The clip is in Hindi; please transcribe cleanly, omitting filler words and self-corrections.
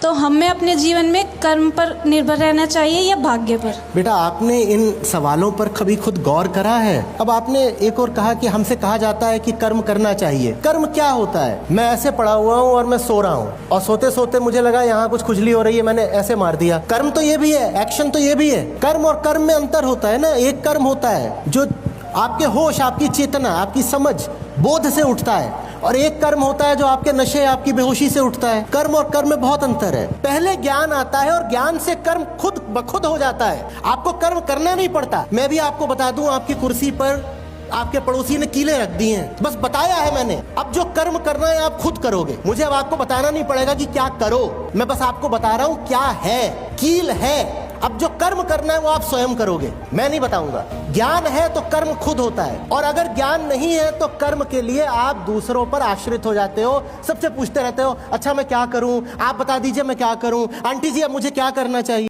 तो हमें अपने जीवन में कर्म पर निर्भर रहना चाहिए या भाग्य पर? बेटा, आपने इन सवालों पर कभी खुद गौर करा है? अब आपने एक और कहा कि हमसे कहा जाता है कि कर्म करना चाहिए। कर्म क्या होता है? मैं ऐसे पड़ा हुआ हूँ और मैं सो रहा हूँ और सोते सोते मुझे लगा यहाँ कुछ खुजली हो रही है, मैंने ऐसे मार दिया। कर्म तो ये भी है, एक्शन तो ये भी है। कर्म और कर्म में अंतर होता है ना। एक कर्म होता है जो आपके होश, आपकी चेतना, आपकी समझ, बोध से उठता है, और एक कर्म होता है जो आपके नशे, आपकी बेहोशी से उठता है। कर्म और कर्म में बहुत अंतर है। पहले ज्ञान आता है और ज्ञान से कर्म खुद ब खुद हो जाता है। आपको कर्म करना नहीं पड़ता। मैं भी आपको बता दूं, आपकी कुर्सी पर आपके पड़ोसी ने कीलें रख दी हैं, बस बताया है मैंने। अब जो कर्म करना है आप खुद करोगे। मुझे अब आपको बताना नहीं पड़ेगा कि क्या करो, मैं बस आपको बता रहा हूं क्या है। कील है। अब जो कर्म करना है वो आप स्वयं करोगे, मैं नहीं बताऊंगा। ज्ञान है तो कर्म खुद होता है, और अगर ज्ञान नहीं है तो कर्म के लिए आप दूसरों पर आश्रित हो जाते हो। सबसे पूछते रहते हो, अच्छा मैं क्या करूं, आप बता दीजिए मैं क्या करूं, आंटी जी अब मुझे क्या करना चाहिए।